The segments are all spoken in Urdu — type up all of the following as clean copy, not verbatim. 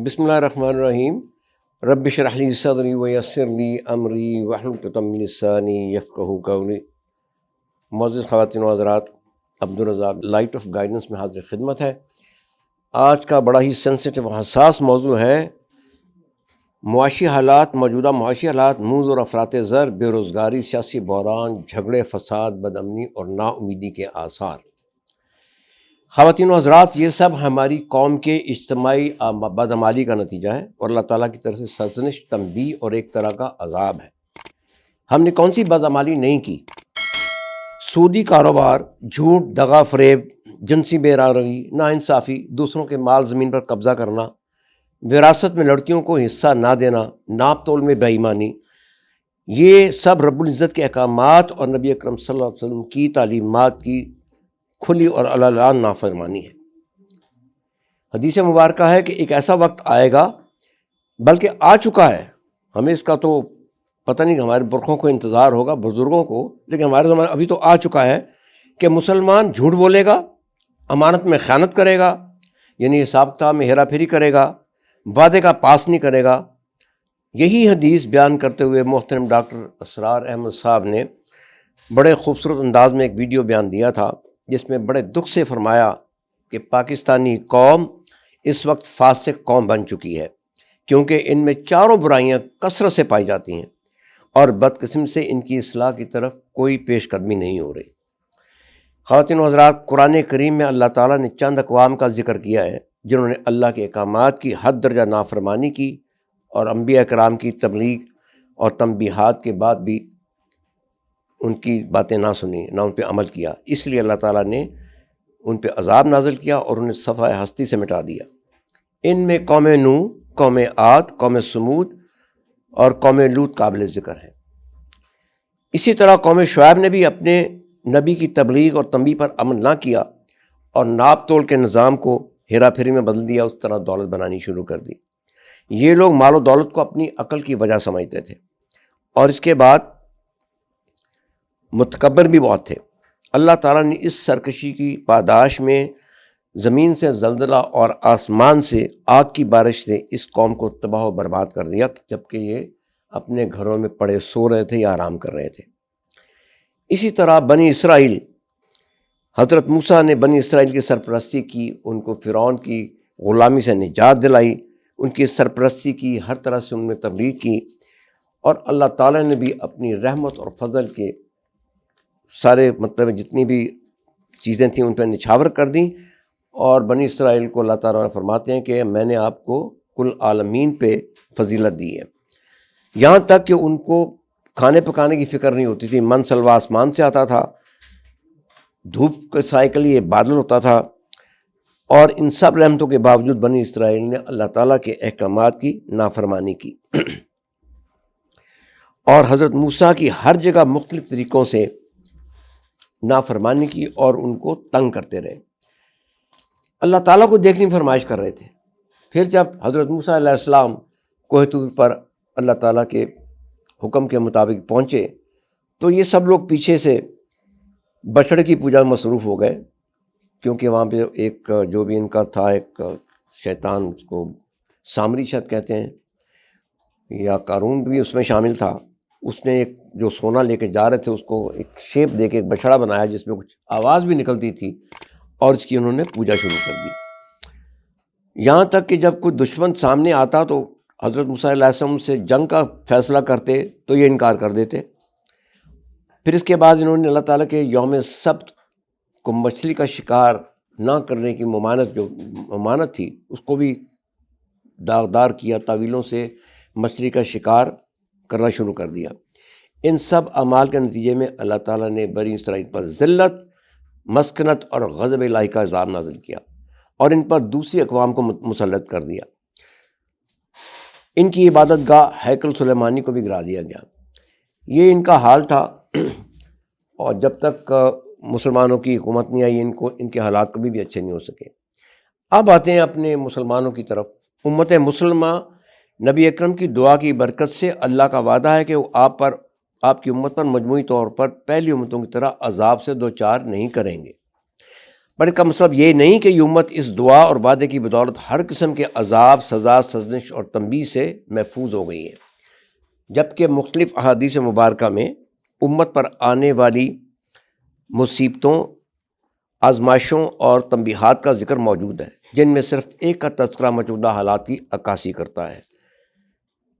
بسم اللہ الرحمن الرحیم۔ رب اشرح لی صدری ویسر لی امری واحلل عقدۃ من لسانی یفقہوا قولی۔ معزز خواتین و حضرات، عبدالرزاق لائٹ آف گائیڈنس میں حاضر خدمت ہے۔ آج کا بڑا ہی سینسٹیو و حساس موضوع ہے معاشی حالات، موجودہ معاشی حالات، موز اور افراط زر، بے روزگاری، سیاسی بحران، جھگڑے، فساد، بدامنی اور نا امیدی کے آثار۔ خواتین و حضرات، یہ سب ہماری قوم کے اجتماعی بدعمالی کا نتیجہ ہے اور اللہ تعالیٰ کی طرف سے سرزنش، تنبیہ اور ایک طرح کا عذاب ہے۔ ہم نے کون سی بدعمالی نہیں کی؟ سودی کاروبار، جھوٹ، دغا فریب، جنسی بے روی، ناانصافی، دوسروں کے مال زمین پر قبضہ کرنا، وراثت میں لڑکیوں کو حصہ نہ دینا، ناپ تول میں بے ایمانی، یہ سب رب العزت کے احکامات اور نبی اکرم صلی اللہ علیہ وسلم کی تعلیمات کی کھلی اور اعلان نافرمانی ہے۔ حدیث مبارکہ ہے کہ ایک ایسا وقت آئے گا، بلکہ آ چکا ہے، ہمیں اس کا تو پتہ نہیں کہ ہمارے برخوں کو انتظار ہوگا، بزرگوں کو، لیکن ہمارے زمانے ابھی تو آ چکا ہے کہ مسلمان جھوٹ بولے گا، امانت میں خیانت کرے گا، یعنی حساب کتاب میں ہیرا پھیری کرے گا، وعدے کا پاس نہیں کرے گا۔ یہی حدیث بیان کرتے ہوئے محترم ڈاکٹر اسرار احمد صاحب نے بڑے خوبصورت انداز میں ایک ویڈیو بیان دیا تھا، جس میں بڑے دکھ سے فرمایا کہ پاکستانی قوم اس وقت فاسق قوم بن چکی ہے، کیونکہ ان میں چاروں برائیاں کثرت سے پائی جاتی ہیں اور بدقسمتی سے ان کی اصلاح کی طرف کوئی پیش قدمی نہیں ہو رہی۔ خواتین و حضرات، قرآن کریم میں اللہ تعالیٰ نے چند اقوام کا ذکر کیا ہے جنہوں نے اللہ کے احکامات کی حد درجہ نافرمانی کی اور انبیاء کرام کی تبلیغ اور تنبیہات کے بعد بھی ان کی باتیں نہ سنی، نہ ان پہ عمل کیا۔ اس لیے اللہ تعالیٰ نے ان پہ عذاب نازل کیا اور انہیں صفحہ ہستی سے مٹا دیا۔ ان میں قوم نوح، قوم عاد، قوم سمود اور قوم لوط قابل ذکر ہیں۔ اسی طرح قوم شعیب نے بھی اپنے نبی کی تبلیغ اور تنبیہ پر عمل نہ کیا اور ناپ تول کے نظام کو ہیرا پھیری میں بدل دیا، اس طرح دولت بنانی شروع کر دی۔ یہ لوگ مال و دولت کو اپنی عقل کی وجہ سمجھتے تھے اور اس کے بعد متکبر بھی بہت تھے۔ اللہ تعالیٰ نے اس سرکشی کی پاداش میں زمین سے زلزلہ اور آسمان سے آگ کی بارش سے اس قوم کو تباہ و برباد کر دیا، جبکہ یہ اپنے گھروں میں پڑے سو رہے تھے یا آرام کر رہے تھے۔ اسی طرح بنی اسرائیل، حضرت موسیٰ نے بنی اسرائیل کی سرپرستی کی، ان کو فرعون کی غلامی سے نجات دلائی، ان کی سرپرستی کی، ہر طرح سے ان میں تبلیغ کی، اور اللہ تعالیٰ نے بھی اپنی رحمت اور فضل کے سارے جتنی بھی چیزیں تھیں ان پہ نچھاور کر دیں، اور بنی اسرائیل کو اللہ تعالیٰ فرماتے ہیں کہ میں نے آپ کو کل عالمین پہ فضیلت دی ہے، یہاں تک کہ ان کو کھانے پکانے کی فکر نہیں ہوتی تھی، من سلوا آسمان سے آتا تھا، دھوپ کے سائے کے لیے بادل ہوتا تھا، اور ان سب رحمتوں کے باوجود بنی اسرائیل نے اللہ تعالیٰ کے احکامات کی نافرمانی کی اور حضرت موسیٰ کی ہر جگہ مختلف طریقوں سے نافرمانی کی اور ان کو تنگ کرتے رہے۔ اللہ تعالیٰ کو دیکھنے کی فرمائش کر رہے تھے۔ پھر جب حضرت موسیٰ علیہ السلام کوہ طور پر اللہ تعالیٰ کے حکم کے مطابق پہنچے تو یہ سب لوگ پیچھے سے بچڑے کی پوجا میں مصروف ہو گئے، کیونکہ وہاں پہ ایک جو بھی ان کا تھا ایک شیطان، اس کو سامری شاید کہتے ہیں، یا قارون بھی اس میں شامل تھا، اس نے ایک جو سونا لے کے جا رہے تھے اس کو ایک شیپ دے کے ایک بچڑا بنایا جس میں کچھ آواز بھی نکلتی تھی، اور اس کی انہوں نے پوجا شروع کر دی۔ یہاں تک کہ جب کوئی دشمن سامنے آتا تو حضرت موسیٰ علیہ السلام سے جنگ کا فیصلہ کرتے تو یہ انکار کر دیتے۔ پھر اس کے بعد انہوں نے اللہ تعالیٰ کے یوم سبت کو مچھلی کا شکار نہ کرنے کی ممانت تھی، اس کو بھی داغدار کیا، تعویلوں سے مچھلی کا شکار کرنا شروع کر دیا۔ ان سب اعمال کے نتیجے میں اللہ تعالیٰ نے بنی اسرائیل پر ذلت، مسکنت اور غضب الہی کا عذاب نازل کیا اور ان پر دوسری اقوام کو مسلط کر دیا۔ ان کی عبادت گاہ ہیکل سلیمانی کو بھی گرا دیا گیا۔ یہ ان کا حال تھا، اور جب تک مسلمانوں کی حکومت نہیں آئی ان کے حالات کبھی بھی اچھے نہیں ہو سکے۔ اب آتے ہیں اپنے مسلمانوں کی طرف۔ امت مسلمہ نبی اکرم کی دعا کی برکت سے اللہ کا وعدہ ہے کہ وہ آپ کی امت پر مجموعی طور پر پہلی امتوں کی طرح عذاب سے دوچار نہیں کریں گے۔ پر اس کا مطلب یہ نہیں کہ یہ امت اس دعا اور وعدے کی بدولت ہر قسم کے عذاب، سزا، سزنش اور تنبیہ سے محفوظ ہو گئی ہے، جبکہ مختلف احادیث مبارکہ میں امت پر آنے والی مصیبتوں، آزمائشوں اور تنبیہات کا ذکر موجود ہے، جن میں صرف ایک کا تذکرہ موجودہ حالات کی عکاسی کرتا ہے۔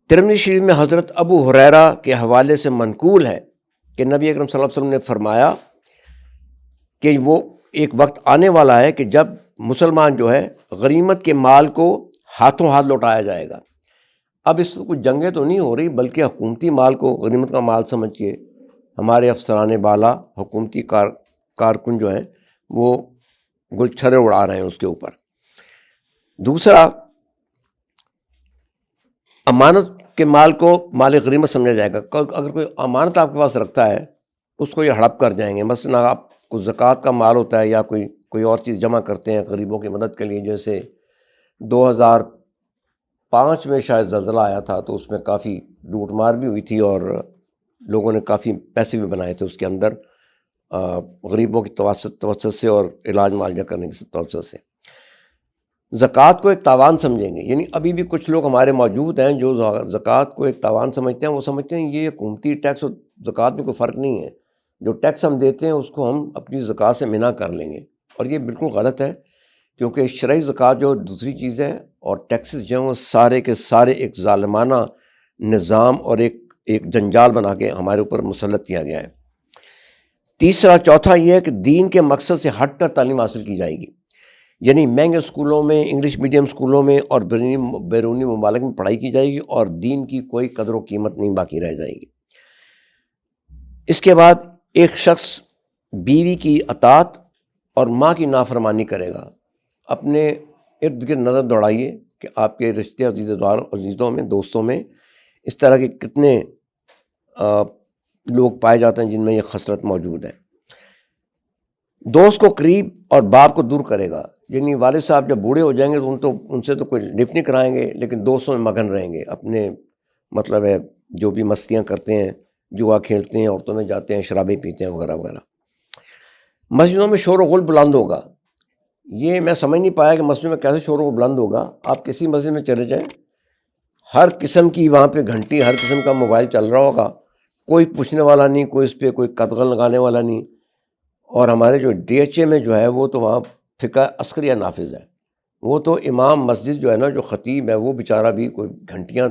ترمذی شریف میں حضرت ابو ہریرہ کے حوالے سے منقول ہے کہ نبی اکرم صلی اللہ علیہ وسلم نے فرمایا کہ وہ ایک وقت آنے والا ہے کہ جب مسلمان جو ہے غنیمت کے مال کو ہاتھوں ہاتھ لوٹایا جائے گا۔ اب اس سے کچھ جنگیں تو نہیں ہو رہی، بلکہ حکومتی مال کو غنیمت کا مال سمجھیے، ہمارے افسران بالا، حکومتی کارکن جو ہیں وہ گلچھرے اڑا رہے ہیں اس کے اوپر۔ دوسرا، امانت کے مال کو مال غنیمت سمجھا جائے گا۔ اگر کوئی امانت آپ کے پاس رکھتا ہے اس کو یہ ہڑپ کر جائیں گے۔ مثلا آپ کو زکوٰۃ کا مال ہوتا ہے یا کوئی اور چیز جمع کرتے ہیں غریبوں کی مدد کے لیے، جیسے 2005 میں شاید زلزلہ آیا تھا تو اس میں کافی لوٹ مار بھی ہوئی تھی اور لوگوں نے کافی پیسے بھی بنائے تھے اس کے اندر، غریبوں کی توسط سے اور علاج معالجہ کرنے کی توسط سے۔ زکوٰۃ کو ایک تاوان سمجھیں گے، یعنی ابھی بھی کچھ لوگ ہمارے موجود ہیں جو زکوٰۃ کو ایک تاوان سمجھتے ہیں۔ وہ سمجھتے ہیں یہ حکومتی ٹیکس اور زکوٰۃ میں کوئی فرق نہیں ہے، جو ٹیکس ہم دیتے ہیں اس کو ہم اپنی زکوٰۃ سے منع کر لیں گے، اور یہ بالکل غلط ہے، کیونکہ شرعی زکوٰۃ جو دوسری چیز ہے اور ٹیکسز جو ہیں وہ سارے کے سارے ایک ظالمانہ نظام اور ایک جنجال بنا کے ہمارے اوپر مسلط کیا گیا ہے۔ تیسرا، چوتھا یہ ہے کہ دین کے مقصد سے ہٹ کر تعلیم حاصل کی جائے گی، یعنی مہنگے اسکولوں میں، انگلش میڈیم اسکولوں میں اور بیرونی ممالک میں پڑھائی کی جائے گی، اور دین کی کوئی قدر و قیمت نہیں باقی رہ جائے گی۔ اس کے بعد ایک شخص بیوی کی اطاعت اور ماں کی نافرمانی کرے گا۔ اپنے ارد گرد نظر دوڑائیے کہ آپ کے رشتے عزیزوں میں، دوستوں میں اس طرح کے کتنے لوگ پائے جاتے ہیں جن میں یہ خصلت موجود ہے۔ دوست کو قریب اور باپ کو دور کرے گا، یعنی والد صاحب جب بوڑھے ہو جائیں گے تو ان سے تو کوئی لفٹ نہیں کرائیں گے، لیکن دوستوں میں مگن رہیں گے، اپنے مطلب ہے جو بھی مستیاں کرتے ہیں، جوا کھیلتے ہیں، عورتوں میں جاتے ہیں، شرابیں پیتے ہیں وغیرہ وغیرہ۔ مسجدوں میں شور و غل بلند ہوگا۔ یہ میں سمجھ نہیں پایا کہ مسجد میں کیسے شور و غل بلند ہوگا۔ آپ کسی مسجد میں چلے جائیں، ہر قسم کی وہاں پہ گھنٹی، ہر قسم کا موبائل چل رہا ہوگا، کوئی پوچھنے والا نہیں، کوئی اس پہ کوئی قدغن لگانے والا نہیں۔ اور ہمارے جو DHA میں جو ہے وہ تو وہاں فقہ عسکریہ نافذ ہے، وہ تو امام مسجد جو ہے نا، جو خطیب ہے، وہ بیچارہ بھی کوئی گھنٹیاں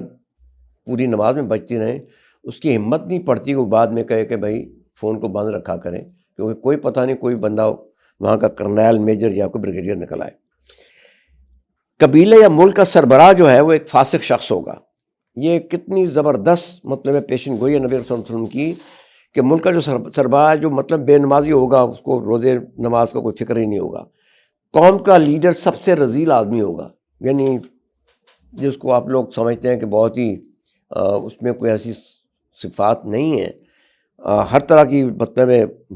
پوری نماز میں بجتی رہیں، اس کی ہمت نہیں پڑتی وہ بعد میں کہے کہ بھائی فون کو بند رکھا کریں، کیونکہ کوئی پتہ نہیں کوئی بندہ وہاں کا کرنیل، میجر یا کوئی بریگیڈیئر نکل آئے۔ قبیلے یا ملک کا سربراہ جو ہے وہ ایک فاسق شخص ہوگا۔ یہ کتنی زبردست مطلب ہے پیشن گوئی ہے نبی صلی اللہ علیہ وسلم کی، کہ ملک کا جو سربراہ ہے، جو مطلب بے نمازی ہوگا، اس کو روزے نماز کا کوئی فکر ہی نہیں ہوگا۔ قوم کا لیڈر سب سے رذیل آدمی ہوگا، یعنی جس کو آپ لوگ سمجھتے ہیں کہ بہت ہی اس میں کوئی ایسی صفات نہیں ہے، ہر طرح کی مطلب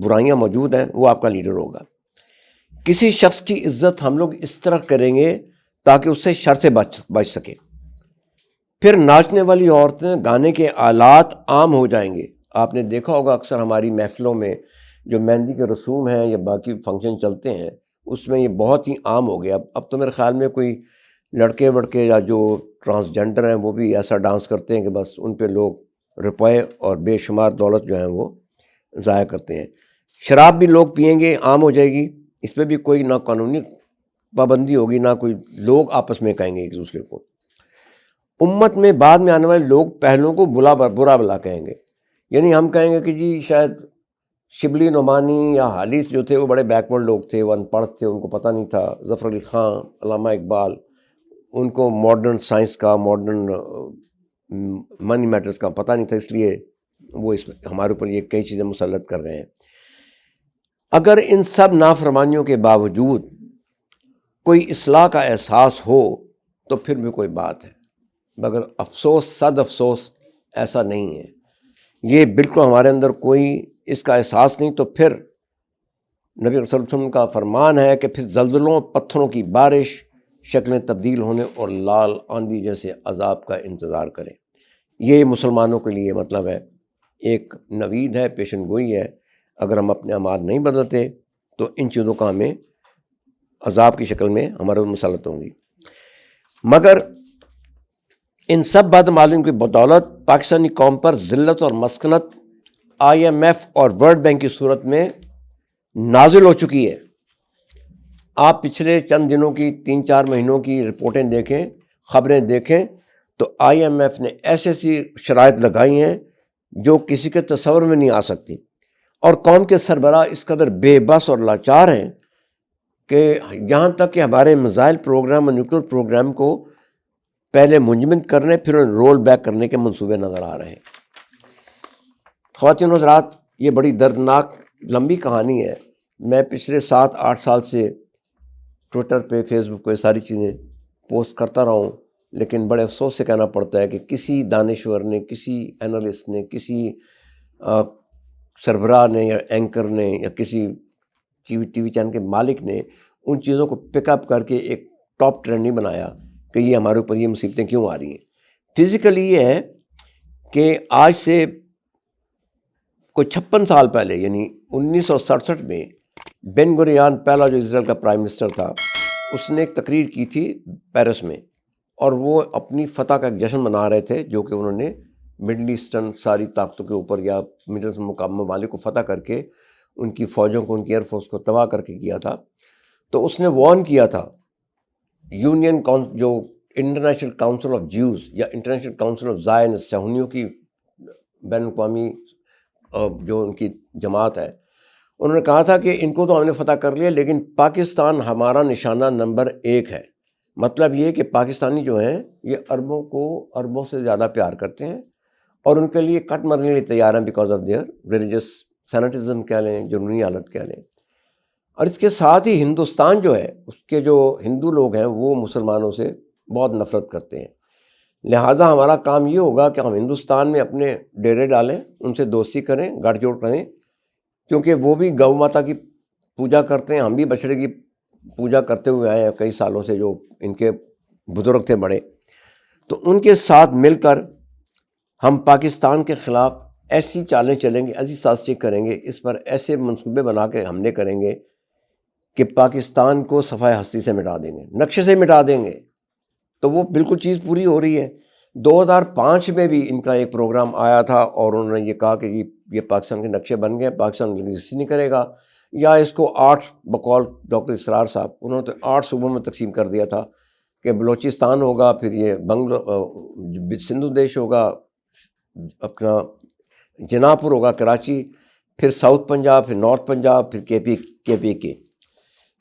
برائیاں موجود ہیں، وہ آپ کا لیڈر ہوگا۔ کسی شخص کی عزت ہم لوگ اس طرح کریں گے تاکہ اس سے شر سے بچ سکے۔ پھر ناچنے والی عورتیں، گانے کے آلات عام ہو جائیں گے۔ آپ نے دیکھا ہوگا اکثر ہماری محفلوں میں جو مہندی کے رسوم ہیں یا باقی فنکشن چلتے ہیں، اس میں یہ بہت ہی عام ہو گیا۔ اب تو میرے خیال میں کوئی لڑکے وڑکے یا جو ٹرانسجینڈر ہیں وہ بھی ایسا ڈانس کرتے ہیں کہ بس ان پہ لوگ روپے اور بے شمار دولت جو ہیں وہ ضائع کرتے ہیں۔ شراب بھی لوگ پئیں گے، عام ہو جائے گی، اس پہ بھی کوئی نہ قانونی پابندی ہوگی، نہ کوئی لوگ آپس میں کہیں گے ایک دوسرے کو۔ امت میں بعد میں آنے والے لوگ پہلوؤں کو برا بلا کہیں گے، یعنی ہم کہیں گے کہ جی شاید شبلی نعمانی یا حالیث جو تھے وہ بڑے بیکورڈ لوگ تھے، وہ ان پڑھ تھے، ان کو پتہ نہیں تھا۔ ظفر علی خان، علامہ اقبال، ان کو ماڈرن سائنس کا، ماڈرن منی میٹرز کا پتہ نہیں تھا، اس لیے وہ ہمارے اوپر یہ کئی چیزیں مسلط کر گئے ہیں۔ اگر ان سب نافرمانیوں کے باوجود کوئی اصلاح کا احساس ہو تو پھر بھی کوئی بات ہے، مگر افسوس، صد افسوس ایسا نہیں ہے۔ یہ بالکل ہمارے اندر کوئی اس کا احساس نہیں، تو پھر نبی صلی اللہ علیہ وسلم کا فرمان ہے کہ پھر زلزلوں، پتھروں کی بارش، شکلیں تبدیل ہونے اور لال آندھی جیسے عذاب کا انتظار کریں۔ یہ مسلمانوں کے لیے مطلب ہے ایک نوید ہے، پیشن گوئی ہے۔ اگر ہم اپنے اعمال نہیں بدلتے تو ان چیزوں کا ہمیں عذاب کی شکل میں ہمارے مسلط ہوں گی. مگر ان سب بدعمالیوں کی بدولت پاکستانی قوم پر ذلت اور مسکنت IMF اور ورلڈ بینک کی صورت میں نازل ہو چکی ہے. آپ پچھلے چند دنوں کی 3-4 مہینوں کی رپورٹیں دیکھیں، خبریں دیکھیں، تو IMF نے ایسی شرائط لگائی ہیں جو کسی کے تصور میں نہیں آ سکتی، اور قوم کے سربراہ اس قدر بے بس اور لاچار ہیں کہ یہاں تک کہ ہمارے میزائل پروگرام اور نیوکلیر پروگرام کو پہلے منجمد کرنے پھر رول بیک کرنے کے منصوبے نظر آ رہے ہیں. خواتین و حضرات، یہ بڑی دردناک لمبی کہانی ہے. میں پچھلے 7-8 سال سے ٹویٹر پہ، فیس بک پہ یہ ساری چیزیں پوسٹ کرتا رہا ہوں، لیکن بڑے افسوس سے کہنا پڑتا ہے کہ کسی دانشور نے، کسی اینالسٹ نے، کسی سربراہ نے یا اینکر نے یا کسی ٹی وی چینل کے مالک نے ان چیزوں کو پک اپ کر کے ایک ٹاپ ٹرینڈ نہیں بنایا کہ یہ ہمارے اوپر یہ مصیبتیں کیوں آ رہی ہیں. فزیکلی یہ ہے کہ آج سے کوئی 56 سال پہلے، یعنی 1967 میں بن گوریان پہلا جو اسرائیل کا پرائم منسٹر تھا، اس نے ایک تقریر کی تھی پیرس میں، اور وہ اپنی فتح کا ایک جشن منا رہے تھے جو کہ انہوں نے مڈل ایسٹرن ساری طاقتوں کے اوپر یا مڈل ایسٹرن ممالک کو فتح کر کے ان کی فوجوں کو، ان کی ایئر فورس کو تباہ کر کے کیا تھا. تو اس نے وارن کیا تھا جو انٹرنیشنل کاؤنسل آف جیوز یا انٹرنیشنل کاؤنسل آف زائنسٹ، صہیونیوں کی بین الاقوامی جو ان کی جماعت ہے، انہوں نے کہا تھا کہ ان کو تو ہم نے فتح کر لیا، لیکن پاکستان ہمارا نشانہ نمبر 1 ہے. مطلب یہ کہ پاکستانی جو ہیں یہ عربوں کو عربوں سے زیادہ پیار کرتے ہیں اور ان کے لیے کٹ مرنے کے لیے تیار ہیں بیکاز آف دیئر ریلیجس فینیٹزم کہہ لیں، جنونی حالت کہہ لیں. اور اس کے ساتھ ہی ہندوستان جو ہے، اس کے جو ہندو لوگ ہیں وہ مسلمانوں سے بہت نفرت کرتے ہیں. لہٰذا ہمارا کام یہ ہوگا کہ ہم ہندوستان میں اپنے ڈیرے ڈالیں، ان سے دوستی کریں، گٹھ جوڑ کریں، کیونکہ وہ بھی گو ماتا کی پوجا کرتے ہیں، ہم بھی بچڑے کی پوجا کرتے ہوئے آئے ہیں کئی سالوں سے، جو ان کے بزرگ تھے بڑے. تو ان کے ساتھ مل کر ہم پاکستان کے خلاف ایسی چالیں چلیں گے، ایسی سازشیں کریں گے، اس پر ایسے منصوبے بنا کے حملے کریں گے کہ پاکستان کو صفحہ ہستی سے مٹا دیں گے، نقشے سے مٹا دیں گے. تو وہ بالکل چیز پوری ہو رہی ہے. 2005 میں بھی ان کا ایک پروگرام آیا تھا اور انہوں نے یہ کہا کہ یہ پاکستان کے نقشے بن گئے، پاکستان رجسٹری نہیں کرے گا، یا اس کو 8 بقول ڈاکٹر اسرار صاحب، انہوں نے تو 8 صوبوں میں تقسیم کر دیا تھا کہ بلوچستان ہوگا، پھر یہ سندھو دیش ہوگا، اپنا جنا پور ہوگا کراچی، پھر ساؤتھ پنجاب، پھر نارتھ پنجاب، پھر کے پی کے.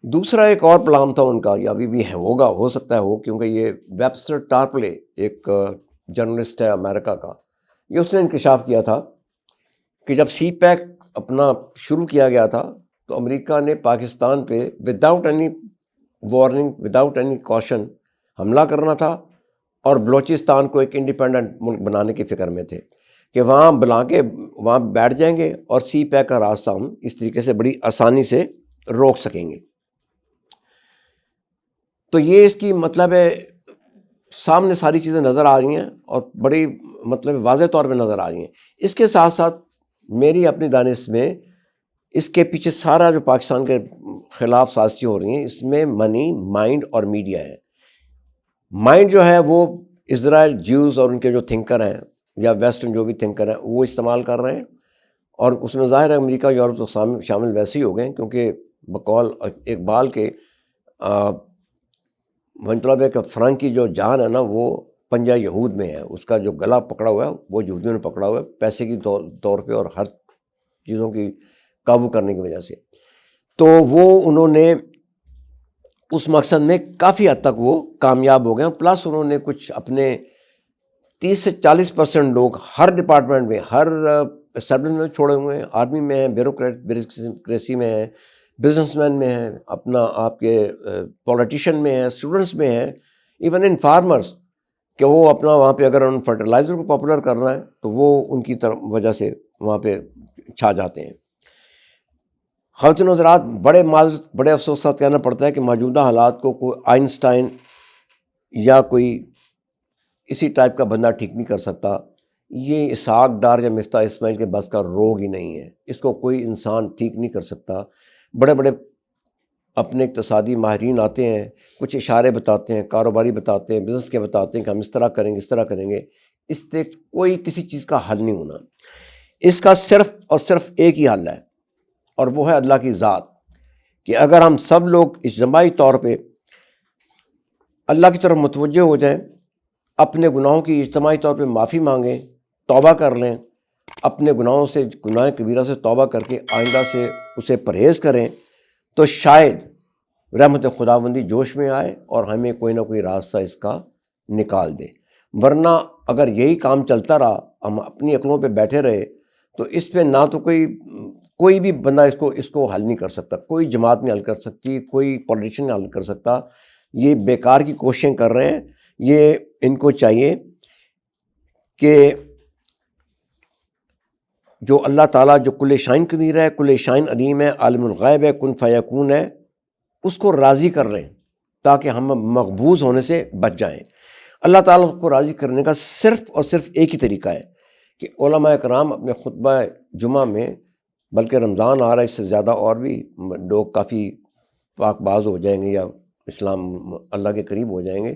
دوسرا ایک اور پلان تھا ان کا، یہ ابھی بھی ہے، ہوگا، ہو سکتا ہے ہو، کیونکہ یہ ویبسٹر ٹارپلے ایک جرنلسٹ ہے امریکہ کا، یہ اس نے انکشاف کیا تھا کہ جب سی پیک اپنا شروع کیا گیا تھا تو امریکہ نے پاکستان پہ without any warning, without any caution حملہ کرنا تھا، اور بلوچستان کو ایک انڈیپینڈنٹ ملک بنانے کی فکر میں تھے کہ وہاں بلا کے وہاں بیٹھ جائیں گے اور سی پیک کا راستہ ہم اس طریقے سے بڑی آسانی سے روک سکیں گے. تو یہ اس کی مطلب ہے سامنے ساری چیزیں نظر آ رہی ہیں اور بڑی مطلب واضح طور پہ نظر آ رہی ہیں. اس کے ساتھ ساتھ میری اپنی دانش میں اس کے پیچھے سارا جو پاکستان کے خلاف سازشیں ہو رہی ہیں، اس میں منی، مائنڈ اور میڈیا ہے. مائنڈ جو ہے وہ اسرائیل، جیوز اور ان کے جو تھنکر ہیں یا ویسٹرن جو بھی تھنکر ہیں وہ استعمال کر رہے ہیں، اور اس میں ظاہر ہے امریکہ، یورپ تو شامل ویسے ہی ہو گئے ہیں، کیونکہ بقول اقبال کے مطلب ہے کہ فرنگ کی جو جان ہے نا وہ پنجہ یہود میں ہے، اس کا جو گلا پکڑا ہوا ہے وہ یہودیوں نے پکڑا ہوا ہے پیسے کی طور پہ اور ہر چیزوں کی قابو کرنے کی وجہ سے. تو وہ انہوں نے اس مقصد میں کافی حد تک وہ کامیاب ہو گئے ہیں. پلس انہوں نے کچھ اپنے 30 سے 40% لوگ ہر ڈپارٹمنٹ میں، ہر اسٹیبلشمنٹ میں چھوڑے ہوئے ہیں. آرمی میں ہیں، بیوروکریسی میں ہیں، بزنس مین میں ہیں، اپنا آپ کے پولیٹیشین میں ہیں، اسٹوڈنٹس میں ہیں، ایون ان فارمرز، کہ وہ اپنا وہاں پہ اگر ان فرٹیلائزر کو پاپولر کرنا ہے تو وہ ان کی طرف وجہ سے وہاں پہ چھا جاتے ہیں. خواتین و حضرات، بڑے افسوس ساتھ کہنا پڑتا ہے کہ موجودہ حالات کو کوئی آئنسٹائن یا کوئی اسی ٹائپ کا بندہ ٹھیک نہیں کر سکتا. یہ اسحاق ڈار یا مفتاح اسماعیل کے بس کا روگ ہی نہیں ہے، اس کو کوئی انسان ٹھیک نہیں کر سکتا. بڑے بڑے اپنے اقتصادی ماہرین آتے ہیں، کچھ اشارے بتاتے ہیں، کاروباری بتاتے ہیں، بزنس کے بتاتے ہیں کہ ہم اس طرح کریں گے، اس طرح کریں گے، اس سے کوئی کسی چیز کا حل نہیں ہونا۔ اس کا صرف اور صرف ایک ہی حل ہے، اور وہ ہے اللہ کی ذات، کہ اگر ہم سب لوگ اجتماعی طور پہ اللہ کی طرف متوجہ ہو جائیں، اپنے گناہوں کی اجتماعی طور پہ معافی مانگیں، توبہ کر لیں، اپنے گناہوں سے، گناہ کبیرہ سے توبہ کر کے آئندہ سے اسے پرہیز کریں، تو شاید رحمت خداوندی جوش میں آئے اور ہمیں کوئی نہ کوئی راستہ اس کا نکال دے۔ ورنہ اگر یہی کام چلتا رہا، ہم اپنی عقلوں پہ بیٹھے رہے، تو اس پہ نہ تو کوئی بھی بندہ اس کو حل نہیں کر سکتا، کوئی جماعت نہیں حل کر سکتی، کوئی پولیٹیشین نہیں حل کر سکتا۔ یہ بیکار کی کوششیں کر رہے ہیں۔ یہ ان کو چاہیے کہ جو اللہ تعالیٰ جو کل شائن قدیر ہے، کل شائن علیم ہے، عالم الغیب ہے، کن فیکون ہے، اس کو راضی کر رہے ہیں تاکہ ہم مقبوض ہونے سے بچ جائیں۔ اللہ تعالیٰ کو راضی کرنے کا صرف اور صرف ایک ہی طریقہ ہے کہ علماء کرام اپنے خطبہ جمعہ میں، بلکہ رمضان آ رہا ہے، اس سے زیادہ اور بھی لوگ کافی پاک باز ہو جائیں گے یا اسلام اللہ کے قریب ہو جائیں گے،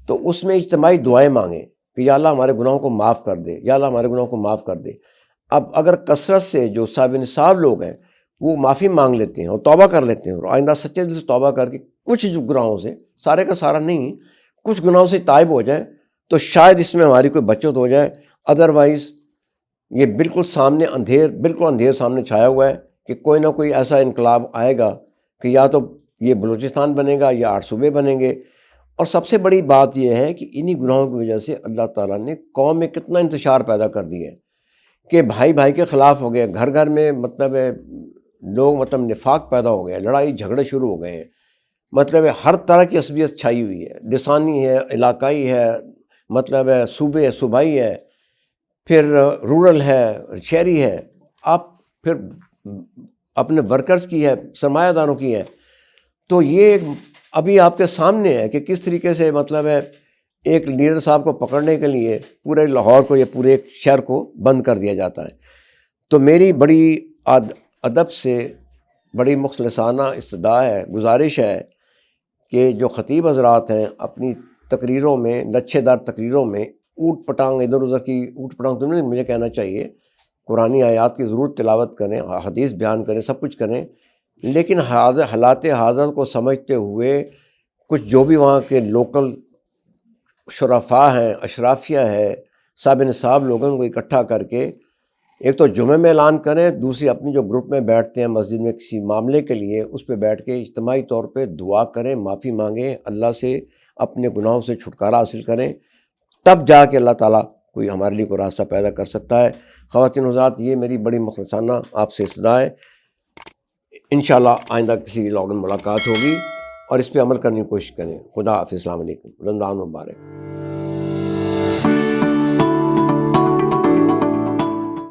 تو اس میں اجتماعی دعائیں مانگیں کہ یا اللہ ہمارے گناہوں کو معاف کر دے، یا اللہ ہمارے گناہوں کو معاف کر دے۔ اب اگر کثرت سے جو صاحب نصاب لوگ ہیں وہ معافی مانگ لیتے ہیں اور توبہ کر لیتے ہیں، اور آئندہ سچے دل سے توبہ کر کے کچھ گناہوں سے، سارے کا سارا نہیں، کچھ گناہوں سے تائب ہو جائیں، تو شاید اس میں ہماری کوئی بچت ہو جائے۔ ادروائز یہ بالکل اندھیر سامنے چھایا ہوا ہے کہ کوئی نہ کوئی ایسا انقلاب آئے گا کہ یا تو یہ بلوچستان بنے گا یا 8 صوبے بنیں گے۔ اور سب سے بڑی بات یہ ہے کہ انہی گناہوں کی وجہ سے اللہ تعالیٰ نے قوم میں کتنا انتشار پیدا کر دیا ہے کہ بھائی بھائی کے خلاف ہو گئے، گھر گھر میں لوگ نفاق پیدا ہو گئے، لڑائی جھگڑے شروع ہو گئے ہیں، ہر طرح کی عصبیت چھائی ہوئی ہے، لسانی ہے، علاقائی ہے، صوبائی ہے، پھر رورل ہے، شہری ہے، آپ پھر اپنے ورکرز کی ہے، سرمایہ داروں کی ہے۔ تو یہ ابھی آپ کے سامنے ہے کہ کس طریقے سے ایک لیڈر صاحب کو پکڑنے کے لیے پورے لاہور کو یا پورے ایک شہر کو بند کر دیا جاتا ہے۔ تو میری بڑی ادب سے بڑی مخلصانہ استدعا ہے، گزارش ہے کہ جو خطیب حضرات ہیں اپنی تقریروں میں، لچھے دار تقریروں میں اوٹ پٹانگ ادھر ادھر کی اوٹ پٹانگ تو نہیں، مجھے کہنا چاہیے قرآنی آیات کی ضرور تلاوت کریں، حدیث بیان کریں، سب کچھ کریں، لیکن حالات حاضر کو سمجھتے ہوئے کچھ جو بھی وہاں کے لوکل شرفاء ہیں، اشرافیہ ہے، صاحب نصاب لوگوں کو اکٹھا کر کے ایک تو جمعے میں اعلان کریں، دوسری اپنی جو گروپ میں بیٹھتے ہیں مسجد میں کسی معاملے کے لیے، اس پہ بیٹھ کے اجتماعی طور پہ دعا کریں، معافی مانگیں، اللہ سے اپنے گناہوں سے چھٹکارا حاصل کریں، تب جا کے اللہ تعالیٰ کوئی ہمارے لیے کوئی راستہ پیدا کر سکتا ہے۔ خواتین حضرات، یہ میری بڑی مخلصانہ آپ سے استدعا ہے۔ انشاءاللہ آئندہ کسی لاگ میں ملاقات ہوگی اور اس پہ عمل کرنے کی کوشش کریں۔ خدا حافظ، السلام علیکم، رمضان مبارک۔